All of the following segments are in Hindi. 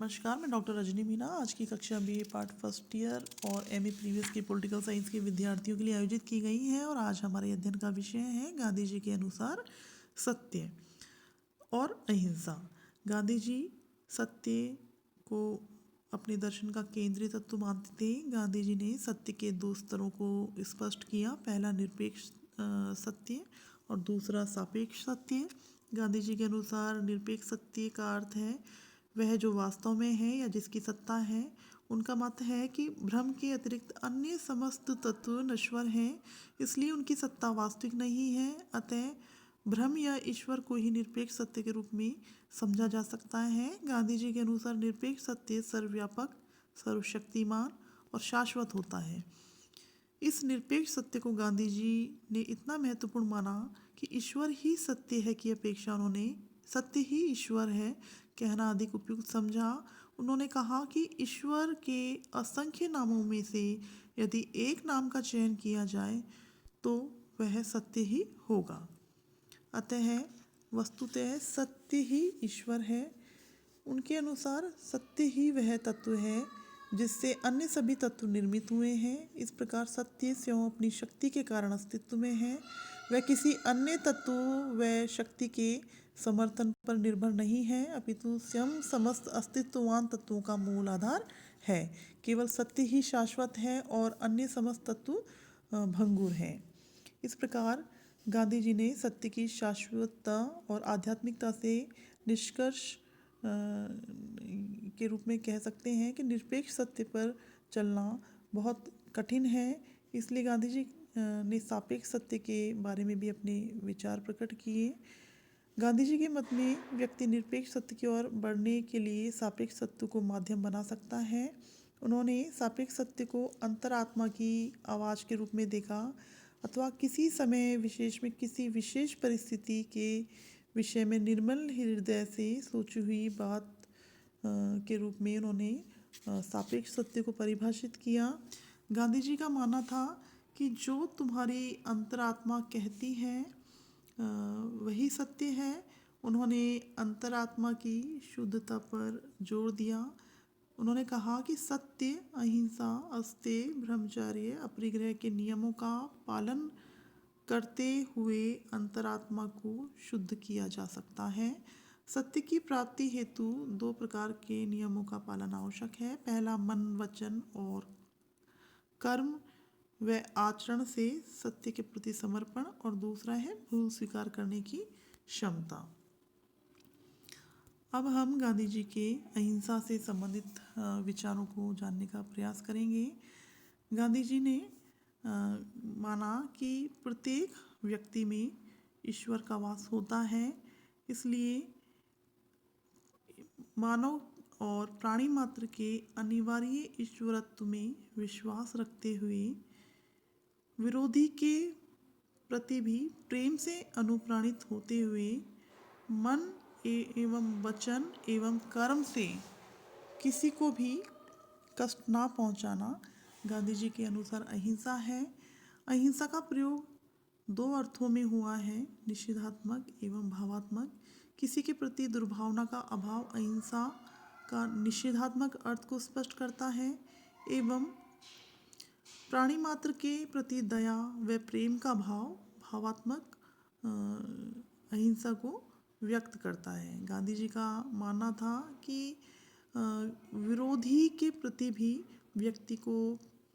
नमस्कार, मैं डॉक्टर रजनी मीना। आज की कक्षा बीए पार्ट फर्स्ट ईयर और एमए प्रीवियस की पॉलिटिकल साइंस के विद्यार्थियों के लिए आयोजित की गई है और आज हमारे अध्ययन का विषय है गांधी जी के अनुसार सत्य और अहिंसा। गांधी जी सत्य को अपने दर्शन का केंद्रीय तत्व मानते थे। गांधी जी ने सत्य के दो स्तरों को स्पष्ट किया, पहला निरपेक्ष सत्य और दूसरा सापेक्ष सत्य। गांधी जी के अनुसार निरपेक्ष सत्य का अर्थ है वह जो वास्तव में है या जिसकी सत्ता है। उनका मत है कि ब्रह्म के अतिरिक्त अन्य समस्त तत्व नश्वर हैं, इसलिए उनकी सत्ता वास्तविक नहीं है। अतः ब्रह्म या ईश्वर को ही निरपेक्ष सत्य के रूप में समझा जा सकता है। गांधी जी के अनुसार निरपेक्ष सत्य सर्वव्यापक, सर्वशक्तिमान और शाश्वत होता है। इस निरपेक्ष सत्य को गांधी जी ने इतना महत्वपूर्ण माना कि ईश्वर ही सत्य है की अपेक्षा उन्होंने सत्य ही ईश्वर है कहना अधिक उपयुक्त समझा। उन्होंने कहा कि ईश्वर के असंख्य नामों में से यदि एक नाम का चयन किया जाए तो वह सत्य ही होगा। अतः वस्तुतः सत्य ही ईश्वर है। उनके अनुसार सत्य ही वह तत्व है जिससे अन्य सभी तत्व निर्मित हुए हैं। इस प्रकार सत्य स्वयं अपनी शक्ति के कारण अस्तित्व में है। वह किसी अन्य तत्व व शक्ति के समर्थन पर निर्भर नहीं है, अपितु स्वयं समस्त अस्तित्ववान तत्वों का मूल आधार है। केवल सत्य ही शाश्वत है और अन्य समस्त तत्व भंगुर हैं। इस प्रकार गांधी जी ने सत्य की शाश्वतता और आध्यात्मिकता से निष्कर्ष के रूप में कह सकते हैं कि निरपेक्ष सत्य पर चलना बहुत कठिन है। इसलिए गांधी जी ने सापेक्ष सत्य के बारे में भी अपने विचार प्रकट किए। गांधी जी के मत में व्यक्ति निरपेक्ष सत्य की ओर बढ़ने के लिए सापेक्ष सत्य को माध्यम बना सकता है। उन्होंने सापेक्ष सत्य को अंतरात्मा की आवाज़ के रूप में देखा अथवा किसी समय विशेष में किसी विशेष परिस्थिति के विषय में निर्मल हृदय से सोची हुई बात के रूप में उन्होंने सापेक्ष सत्य को परिभाषित किया। गांधी जी का मानना था कि जो तुम्हारी अंतरात्मा कहती है वही सत्य है। उन्होंने अंतरात्मा की शुद्धता पर जोर दिया। उन्होंने कहा कि सत्य, अहिंसा, अस्तेय, ब्रह्मचर्य, अपरिग्रह के नियमों का पालन करते हुए अंतरात्मा को शुद्ध किया जा सकता है। सत्य की प्राप्ति हेतु दो प्रकार के नियमों का पालन आवश्यक है। पहला मन, वचन और कर्म व आचरण से सत्य के प्रति समर्पण और दूसरा है भूल स्वीकार करने की क्षमता। अब हम गांधी जी के अहिंसा से संबंधित विचारों को जानने का प्रयास करेंगे। गांधी जी ने माना कि प्रत्येक व्यक्ति में ईश्वर का वास होता है, इसलिए मानव और प्राणी मात्र के अनिवार्य ईश्वरत्व में विश्वास रखते हुए विरोधी के प्रति भी प्रेम से अनुप्राणित होते हुए मन एवं वचन एवं कर्म से किसी को भी कष्ट ना पहुंचाना गांधी जी के अनुसार अहिंसा है। अहिंसा का प्रयोग दो अर्थों में हुआ है, निषेधात्मक एवं भावात्मक। किसी के प्रति दुर्भावना का अभाव अहिंसा का निषेधात्मक अर्थ को स्पष्ट करता है एवं प्राणी मात्र के प्रति दया व प्रेम का भाव भावात्मक अहिंसा को व्यक्त करता है। गांधी जी का मानना था कि विरोधी के प्रति भी व्यक्ति को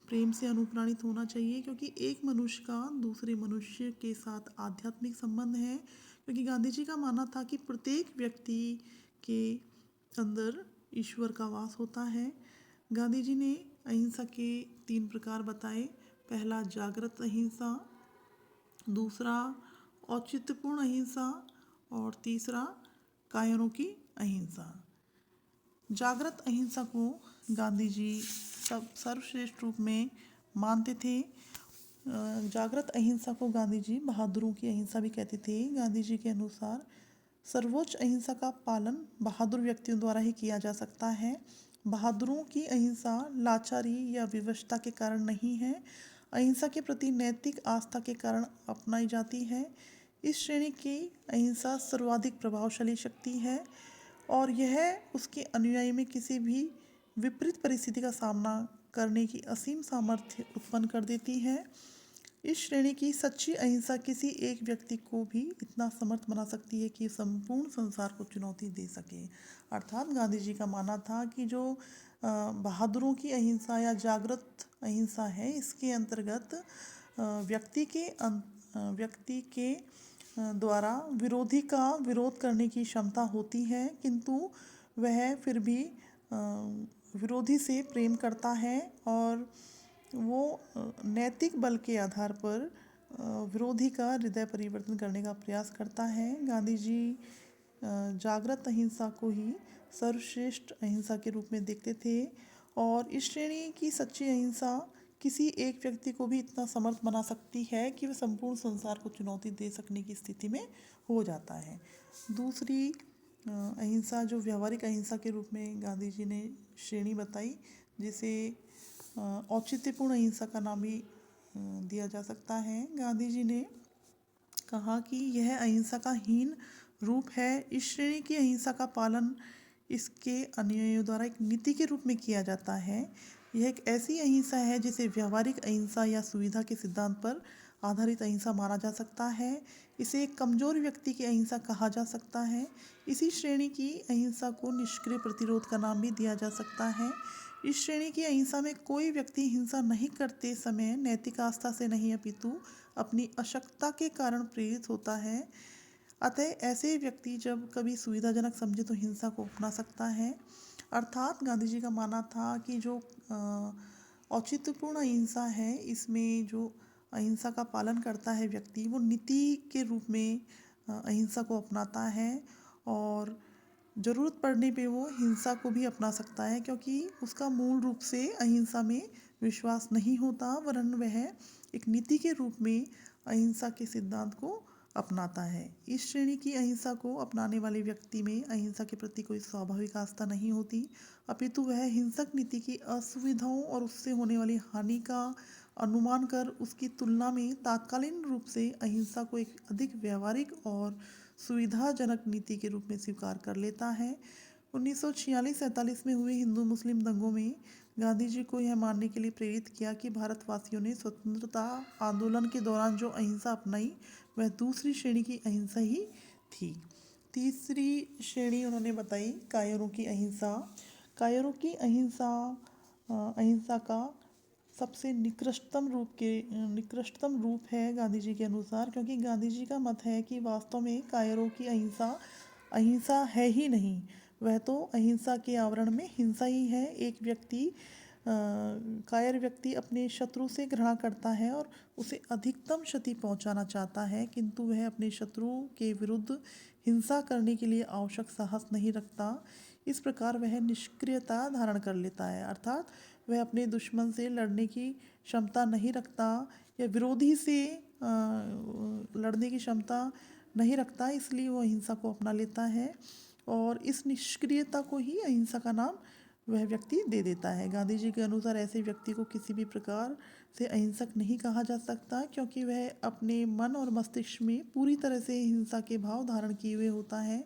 प्रेम से अनुप्राणित होना चाहिए, क्योंकि एक मनुष्य का दूसरे मनुष्य के साथ आध्यात्मिक संबंध है। क्योंकि गांधी जी का मानना था कि प्रत्येक व्यक्ति के अंदर ईश्वर का वास होता है। गांधी जी ने अहिंसा के 3 प्रकार बताए। पहला जागृत अहिंसा, दूसरा औचित्यपूर्ण अहिंसा और तीसरा कायरों की अहिंसा। जागृत अहिंसा को गांधी जी सर्वश्रेष्ठ रूप में मानते थे। जागृत अहिंसा को गांधी जी बहादुरों की अहिंसा भी कहते थे। गांधी जी के अनुसार सर्वोच्च अहिंसा का पालन बहादुर व्यक्तियों द्वारा ही किया जा सकता है। बहादुरों की अहिंसा लाचारी या विवशता के कारण नहीं है, अहिंसा के प्रति नैतिक आस्था के कारण अपनाई जाती है। इस श्रेणी की अहिंसा सर्वाधिक प्रभावशाली शक्ति है और यह उसके अनुयायी में किसी भी विपरीत परिस्थिति का सामना करने की असीम सामर्थ्य उत्पन्न कर देती है। इस श्रेणी की सच्ची अहिंसा किसी एक व्यक्ति को भी इतना समर्थ बना सकती है कि संपूर्ण संसार को चुनौती दे सके। अर्थात गांधी जी का मानना था कि जो बहादुरों की अहिंसा या जागृत अहिंसा है, इसके अंतर्गत व्यक्ति के द्वारा विरोधी का विरोध करने की क्षमता होती है, किंतु वह फिर भी विरोधी से प्रेम करता है और वो नैतिक बल के आधार पर विरोधी का हृदय परिवर्तन करने का प्रयास करता है। गांधी जी जागृत अहिंसा को ही सर्वश्रेष्ठ अहिंसा के रूप में देखते थे और इस श्रेणी की सच्ची अहिंसा किसी एक व्यक्ति को भी इतना समर्थ बना सकती है कि वह संपूर्ण संसार को चुनौती दे सकने की स्थिति में हो जाता है। दूसरी अहिंसा जो व्यावहारिक अहिंसा के रूप में गांधी जी ने श्रेणी बताई, जिसे औचित्यपूर्ण अहिंसा का नाम भी दिया जा सकता है। गांधी जी ने कहा कि यह अहिंसा का हीन रूप है। इस श्रेणी की अहिंसा का पालन इसके अनुयायियों द्वारा एक नीति के रूप में किया जाता है। यह एक ऐसी अहिंसा है जिसे व्यावहारिक अहिंसा या सुविधा के सिद्धांत पर आधारित अहिंसा माना जा सकता है। इसे एक कमजोर व्यक्ति की अहिंसा कहा जा सकता है। इसी श्रेणी की अहिंसा को निष्क्रिय प्रतिरोध का नाम भी दिया जा सकता है। इस श्रेणी की अहिंसा में कोई व्यक्ति हिंसा नहीं करते समय नैतिक आस्था से नहीं अपितु अपनी अशक्तता के कारण प्रेरित होता है। अतः ऐसे व्यक्ति जब कभी सुविधाजनक समझे तो हिंसा को अपना सकता है। अर्थात गांधी जी का मानना था कि जो औचित्यपूर्ण अहिंसा है, इसमें जो अहिंसा का पालन करता है व्यक्ति, वो नीति के रूप में अहिंसा को अपनाता है और ज़रूरत पड़ने पे वो हिंसा को भी अपना सकता है, क्योंकि उसका मूल रूप से अहिंसा में विश्वास नहीं होता, वरन वह एक नीति के रूप में अहिंसा के सिद्धांत को अपनाता है। इस श्रेणी की अहिंसा को अपनाने वाले व्यक्ति में अहिंसा के प्रति कोई स्वाभाविक आस्था नहीं होती, अपितु वह हिंसक नीति की असुविधाओं और उससे होने वाली हानि का अनुमान कर उसकी तुलना में तात्कालीन रूप से अहिंसा को एक अधिक व्यावहारिक और सुविधाजनक नीति के रूप में स्वीकार कर लेता है। 1946-47 में हुए हिंदू मुस्लिम दंगों में गांधी जी को यह मानने के लिए प्रेरित किया कि भारतवासियों ने स्वतंत्रता आंदोलन के दौरान जो अहिंसा अपनाई वह दूसरी श्रेणी की अहिंसा ही थी। तीसरी श्रेणी उन्होंने बताई कायरों की अहिंसा। कायरों की अहिंसा का सबसे निकृष्टतम रूप है गांधी जी के अनुसार, क्योंकि गांधी जी का मत है कि वास्तव में कायरों की अहिंसा है ही नहीं, वह तो अहिंसा के आवरण में हिंसा ही है। एक कायर व्यक्ति अपने शत्रु से घृणा करता है और उसे अधिकतम क्षति पहुंचाना चाहता है, किंतु वह अपने शत्रु के विरुद्ध हिंसा करने के लिए आवश्यक साहस नहीं रखता। इस प्रकार वह निष्क्रियता धारण कर लेता है, अर्थात वह अपने दुश्मन से लड़ने की क्षमता नहीं रखता या विरोधी से लड़ने की क्षमता नहीं रखता, इसलिए वो अहिंसा को अपना लेता है और इस निष्क्रियता को ही अहिंसा का नाम वह व्यक्ति दे देता है। गांधी जी के अनुसार ऐसे व्यक्ति को किसी भी प्रकार से अहिंसक नहीं कहा जा सकता, क्योंकि वह अपने मन और मस्तिष्क में पूरी तरह से हिंसा के भाव धारण किए हुए होता है।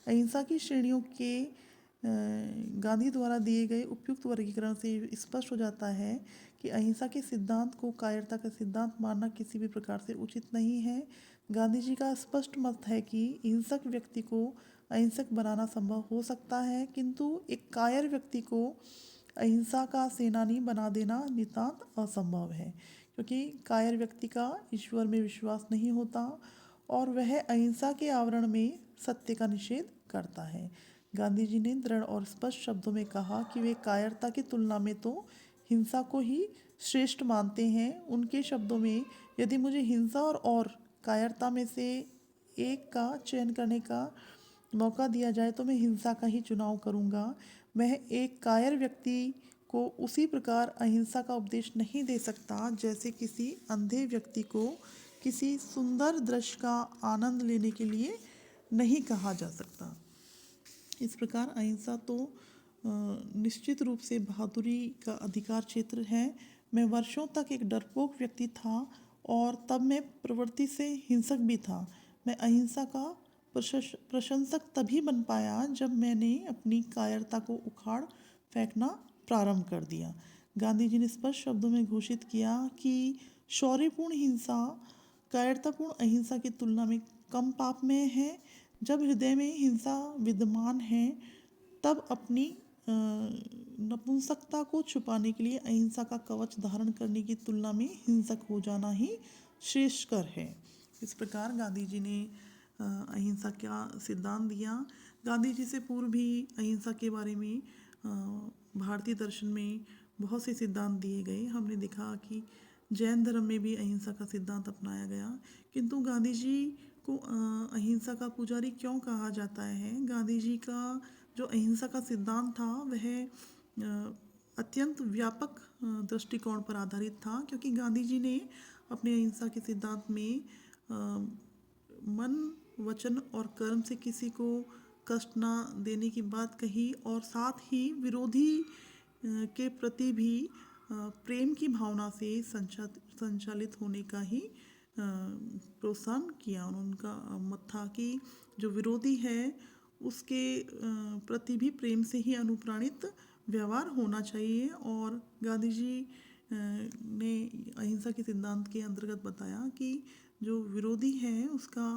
अहिंसा की श्रेणियों के गांधी द्वारा दिए गए उपयुक्त वर्गीकरण से स्पष्ट हो जाता है कि अहिंसा के सिद्धांत को कायरता का सिद्धांत मानना किसी भी प्रकार से उचित नहीं है। गांधी जी का स्पष्ट मत है कि हिंसक व्यक्ति को अहिंसक बनाना संभव हो सकता है, किंतु एक कायर व्यक्ति को अहिंसा का सेनानी बना देना नितांत असंभव है, क्योंकि कायर व्यक्ति का ईश्वर में विश्वास नहीं होता और वह अहिंसा के आवरण में सत्य का निषेध करता है। गांधी जी ने दृढ़ और स्पष्ट शब्दों में कहा कि वे कायरता की तुलना में तो हिंसा को ही श्रेष्ठ मानते हैं। उनके शब्दों में, यदि मुझे हिंसा और कायरता में से एक का चयन करने का मौका दिया जाए तो मैं हिंसा का ही चुनाव करूंगा। मैं एक कायर व्यक्ति को उसी प्रकार अहिंसा का उपदेश नहीं दे सकता जैसे किसी अंधे व्यक्ति को किसी सुंदर दृश्य का आनंद लेने के लिए नहीं कहा जा सकता। इस प्रकार अहिंसा तो निश्चित रूप से बहादुरी का अधिकार क्षेत्र है। मैं वर्षों तक एक डरपोक व्यक्ति था और तब मैं प्रवृत्ति से हिंसक भी था। मैं अहिंसा का प्रशंसक तभी बन पाया जब मैंने अपनी कायरता को उखाड़ फेंकना प्रारंभ कर दिया। गांधी जी ने स्पष्ट शब्दों में घोषित किया कि शौर्यपूर्ण हिंसा कायरतापूर्ण अहिंसा की तुलना में कम पापमय है। जब हृदय में हिंसा विद्यमान है तब अपनी नपुंसकता को छुपाने के लिए अहिंसा का कवच धारण करने की तुलना में हिंसक हो जाना ही श्रेष्ठकर है। इस प्रकार गांधी जी ने अहिंसा का सिद्धांत दिया। गांधी जी से पूर्व भी अहिंसा के बारे में भारतीय दर्शन में बहुत से सिद्धांत दिए गए। हमने देखा कि जैन धर्म में भी अहिंसा का सिद्धांत अपनाया गया, किंतु गांधी जी को अहिंसा का पुजारी क्यों कहा जाता है? गांधी जी का जो अहिंसा का सिद्धांत था वह अत्यंत व्यापक दृष्टिकोण पर आधारित था, क्योंकि गांधी जी ने अपने अहिंसा के सिद्धांत में मन, वचन और कर्म से किसी को कष्ट ना देने की बात कही और साथ ही विरोधी के प्रति भी प्रेम की भावना से संचालित होने का ही प्रोत्साहन किया। उनका मत था कि जो विरोधी है उसके प्रति भी प्रेम से ही अनुप्राणित व्यवहार होना चाहिए। और गांधी जी ने अहिंसा के सिद्धांत के अंतर्गत बताया कि जो विरोधी है उसका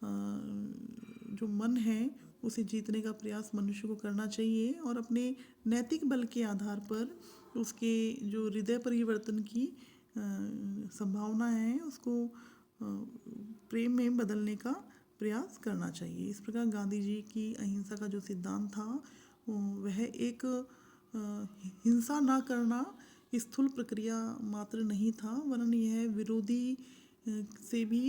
जो मन है उसे जीतने का प्रयास मनुष्य को करना चाहिए और अपने नैतिक बल के आधार पर उसके जो हृदय परिवर्तन की संभावना है उसको प्रेम में बदलने का प्रयास करना चाहिए। इस प्रकार गांधी जी की अहिंसा का जो सिद्धांत था वह एक हिंसा ना करना स्थूल प्रक्रिया मात्र नहीं था, वरन यह विरोधी से भी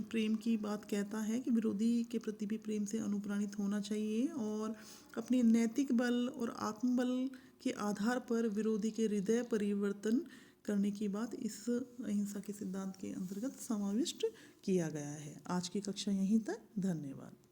प्रेम की बात कहता है कि विरोधी के प्रति भी प्रेम से अनुप्राणित होना चाहिए और अपने नैतिक बल और आत्मबल के आधार पर विरोधी के हृदय परिवर्तन करने की बात इस अहिंसा के सिद्धांत के अंतर्गत समाविष्ट किया गया है। आज की कक्षा यहीं तक। धन्यवाद।